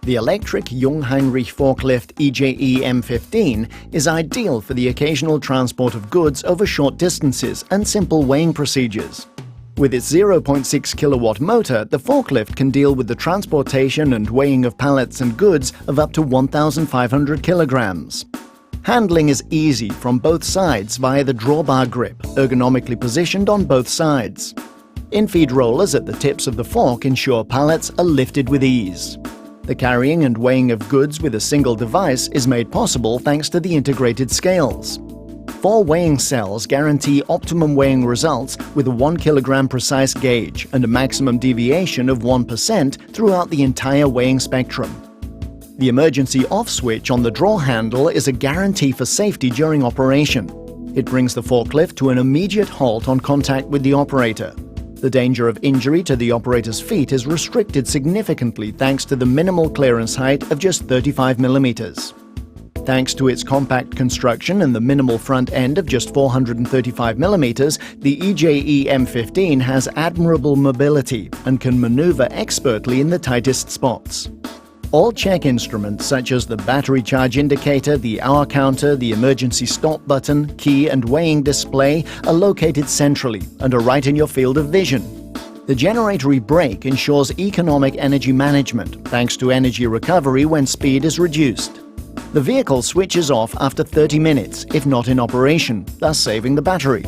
The electric Jungheinrich forklift EJE M15 is ideal for the occasional transport of goods over short distances and simple weighing procedures. With its 0.6 kilowatt motor, the forklift can deal with the transportation and weighing of pallets and goods of up to 1,500 kilograms. Handling is easy from both sides via the drawbar grip, ergonomically positioned on both sides. In-feed rollers at the tips of the fork ensure pallets are lifted with ease. The carrying and weighing of goods with a single device is made possible thanks to the integrated scales. 4 weighing cells guarantee optimum weighing results with a 1 kilogram precise gauge and a maximum deviation of 1% throughout the entire weighing spectrum. The emergency off switch on the draw handle is a guarantee for safety during operation. It brings the forklift to an immediate halt on contact with the operator. The danger of injury to the operator's feet is restricted significantly thanks to the minimal clearance height of just 35 millimeters. Thanks to its compact construction and the minimal front end of just 435 millimeters, the EJE M15 has admirable mobility and can maneuver expertly in the tightest spots. All check instruments such as the battery charge indicator, the hour counter, the emergency stop button, key and weighing display are located centrally and are right in your field of vision. The generatory brake ensures economic energy management thanks to energy recovery when speed is reduced. The vehicle switches off after 30 minutes if not in operation, thus saving the battery.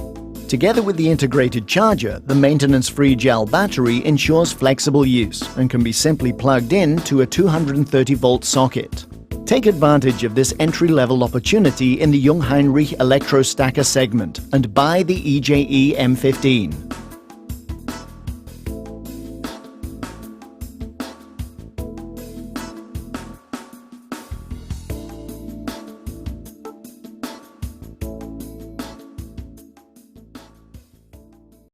Together with the integrated charger, the maintenance-free gel battery ensures flexible use and can be simply plugged in to a 230-volt socket. Take advantage of this entry-level opportunity in the Jungheinrich Electro Stacker segment and buy the EJE M15.